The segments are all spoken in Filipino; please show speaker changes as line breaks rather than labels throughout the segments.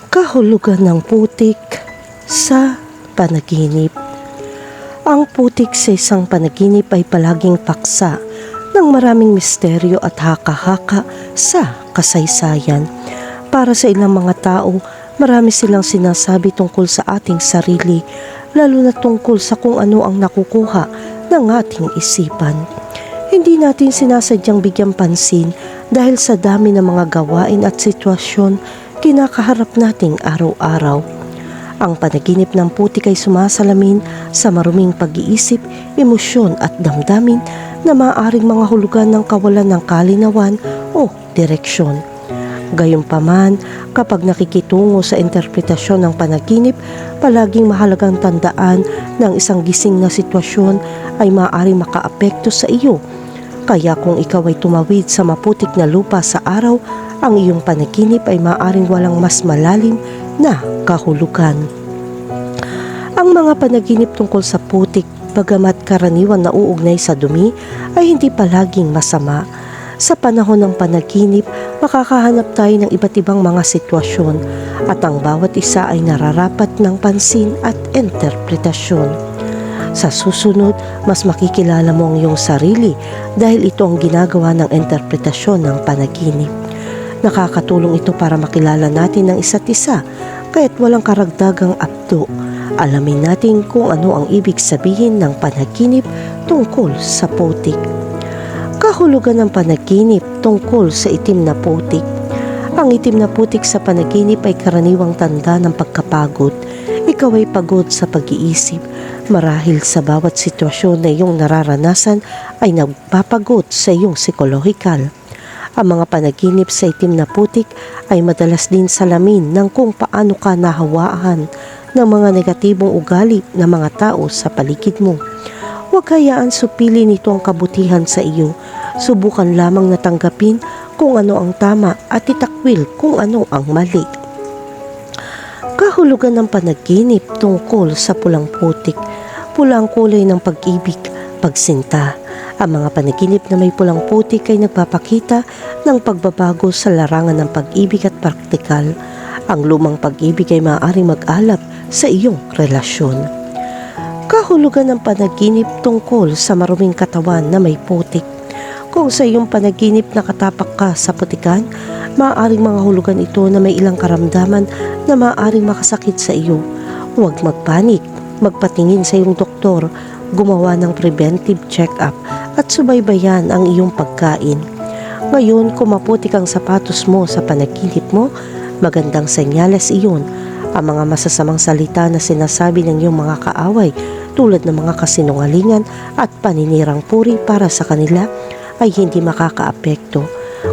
Kahulugan ng putik sa panaginip. Ang putik sa isang panaginip ay palaging paksa ng maraming misteryo at haka-haka sa kasaysayan. Para sa ilang mga tao, marami silang sinasabi tungkol sa ating sarili, lalo na tungkol sa kung ano ang nakukuha ng ating isipan. Hindi natin sinasadyang bigyang pansin dahil sa dami ng mga gawain at sitwasyon kinakaharap nating araw-araw. Ang panaginip ng putik ay sumasalamin sa maruming pag-iisip, emosyon at damdamin na maaaring mga hulugan ng kawalan ng kalinawan o direksyon. Gayunpaman, kapag nakikitungo sa interpretasyon ng panaginip, palaging mahalagang tandaan na ang isang gising na sitwasyon ay maaaring makaapekto sa iyo. Kaya kung ikaw ay tumawid sa maputik na lupa sa araw, ang iyong panaginip ay maaaring walang mas malalim na kahulugan. Ang mga panaginip tungkol sa putik, bagamat karaniwan nauugnay sa dumi, ay hindi palaging masama. Sa panahon ng panaginip, makakahanap tayo ng iba't ibang mga sitwasyon at ang bawat isa ay nararapat ng pansin at interpretasyon. Sa susunod, mas makikilala mo ang iyong sarili dahil ito ang ginagawa ng interpretasyon ng panaginip. Nakakatulong ito para makilala natin ang isa't isa, kaya't walang karagdagang apdo. Alamin natin kung ano ang ibig sabihin ng panaginip tungkol sa putik. Kahulugan ng panaginip tungkol sa itim na putik. Ang itim na putik sa panaginip ay karaniwang tanda ng pagkapagod. Ikaw ay pagod sa pag-iisip. Marahil sa bawat sitwasyon na iyong nararanasan ay nagpapagod sa iyong psikolohikal. Ang mga panaginip sa itim na putik ay madalas din salamin ng kung paano ka nahawaan ng mga negatibong ugali ng mga tao sa paligid mo. Huwag hayaan supilin ito ang kabutihan sa iyo. Subukan lamang na tanggapin kung ano ang tama at itakwil kung ano ang mali. Kahulugan ng panaginip tungkol sa pulang putik. Pula ang kulay ng pag-ibig, pagsinta. Ang mga panaginip na may pulang putik ay nagpapakita ng pagbabago sa larangan ng pag-ibig at praktikal. Ang lumang pag-ibig ay maaaring mag-alab sa iyong relasyon. Kahulugan ng panaginip tungkol sa maruming katawan na may putik. Kung sa iyong panaginip nakatapak ka sa putikan, maaaring mga hulugan ito na may ilang karamdaman na maaaring makasakit sa iyo. Huwag magpanik, magpatingin sa iyong doktor, gumawa ng preventive check-up at subaybayan ang iyong pagkain. Ngayon, kung maputik ang sapatos mo sa panaginip mo, magandang senyales iyon. Ang mga masasamang salita na sinasabi ng iyong mga kaaway tulad ng mga kasinungalingan at paninirang puri para sa kanila ay hindi makakaapekto.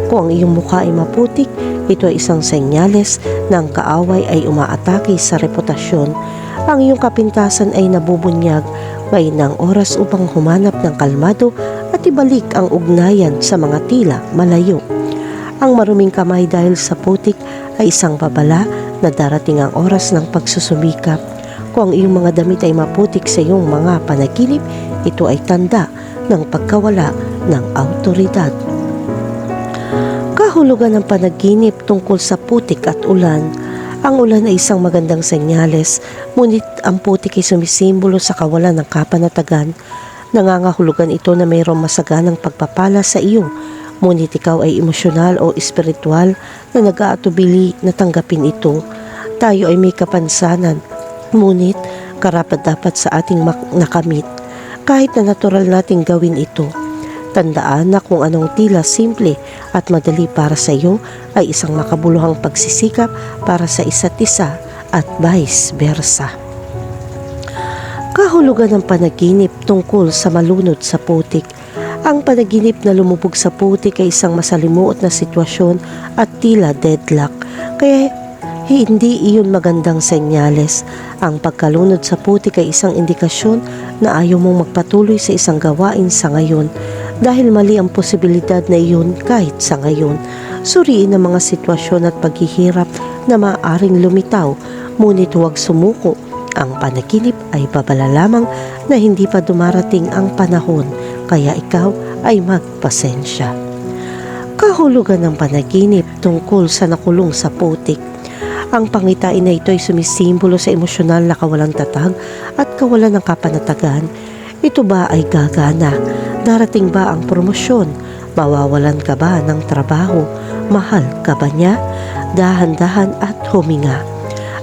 Kung ang iyong mukha ay maputik, ito ay isang senyales na ang kaaway ay umaatake sa reputasyon. Ang iyong kapintasan ay nabubunyag, ngayon ang oras upang humanap ng kalmado at ibalik ang ugnayan sa mga tila malayo. Ang maruming kamay dahil sa putik ay isang babala na darating ang oras ng pagsusumikap. Kung ang iyong mga damit ay maputik sa iyong mga panaginip, ito ay tanda ng pagkawala ng awtoridad. Kahulugan ng panaginip tungkol sa putik at ulan. Ang ulan ay isang magandang senyales, ngunit ang putik ay sumisimbolo sa kawalan ng kapanatagan. Nangangahulugan ito na mayroong masaganang pagpapala sa iyo, ngunit ikaw ay emosyonal o espiritual na nag-aatubili na tanggapin ito. Tayo ay may kapansanan, ngunit karapat-dapat sa ating nakamit, kahit na natural nating gawin ito. Tandaan na kung anong tila simple at madali para sa iyo ay isang makabuluhang pagsisikap para sa isa't isa at vice versa. Kahulugan ng panaginip tungkol sa malunod sa putik. Ang panaginip na lumubog sa putik ay isang masalimuot na sitwasyon at tila deadlock, kaya hindi iyon magandang senyales. Ang pagkalunod sa putik ay isang indikasyon na ayaw mong magpatuloy sa isang gawain sa ngayon dahil mali ang posibilidad na iyon kahit sa ngayon. Suriin ang mga sitwasyon at paghihirap na maaaring lumitaw, ngunit huwag sumuko. Ang panaginip ay babala lamang na hindi pa dumarating ang panahon, kaya ikaw ay magpasensya. Kahulugan ng panaginip tungkol sa nakulong sa putik. Ang pangitain na ito ay sumisimbolo sa emosyonal na kawalang tatag at kawalan ng kapanatagan. Ito ba ay gagana? Darating ba ang promosyon? Mawawalan ka ba ng trabaho? Mahal ka ba niya? Dahan-dahan at huminga.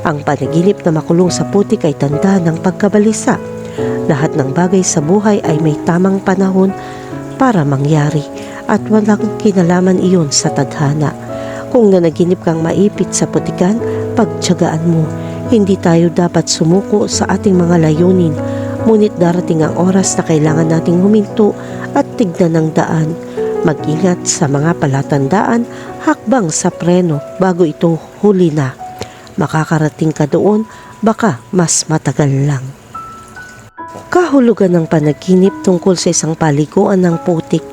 Ang panaginip na makulong sa putik ay tanda ng pagkabalisa. Lahat ng bagay sa buhay ay may tamang panahon para mangyari at walang kinalaman iyon sa tadhana. Kung nanaginip kang maipit sa putikan, pagtiyagaan mo. Hindi tayo dapat sumuko sa ating mga layunin, ngunit darating ang oras na kailangan nating huminto at tignan ng daan. Mag-ingat sa mga palatandaan, hakbang sa preno bago ito huli na. Makakarating ka doon, baka mas matagal lang. Kahulugan ng panaginip tungkol sa isang paliguan ng putik.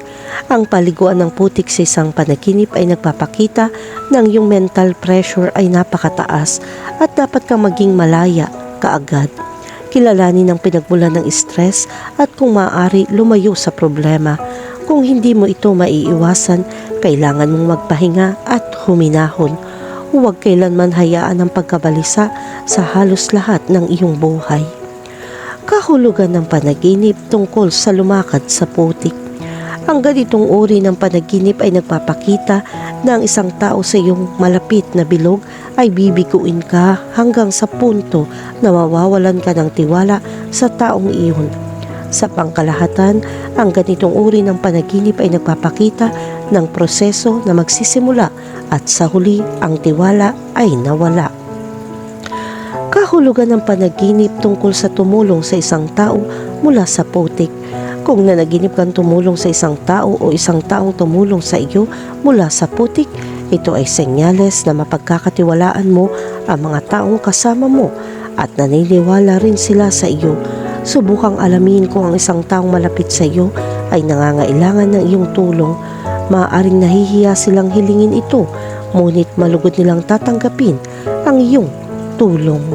Ang paliguan ng putik sa isang panaginip ay nagpapakita ng iyong mental pressure ay napakataas at dapat kang maging malaya kaagad. Kilalanin ang pinagmulan ng stress at kung maaari lumayo sa problema. Kung hindi mo ito maiiwasan, kailangan mong magpahinga at huminahon. Huwag kailanman hayaan ang pagkabalisa sa halos lahat ng iyong buhay. Kahulugan ng panaginip tungkol sa lumakad sa putik. Ang ganitong uri ng panaginip ay nagpapakita na ang isang tao sa iyong malapit na bilog ay bibiguin ka hanggang sa punto na mawawalan ka ng tiwala sa taong iyon. Sa pangkalahatan, ang ganitong uri ng panaginip ay nagpapakita ng proseso na magsisimula at sa huli ang tiwala ay nawala. Kahulugan ng panaginip tungkol sa tumulong sa isang tao mula sa putik. Kung nanaginip kang tumulong sa isang tao o isang taong tumulong sa iyo mula sa putik, ito ay senyales na mapagkakatiwalaan mo ang mga taong kasama mo at naniniwala rin sila sa iyo. Subukang alamin kung ang isang taong malapit sa iyo ay nangangailangan ng iyong tulong. Maaaring nahihiya silang hilingin ito, ngunit malugod nilang tatanggapin ang iyong tulong.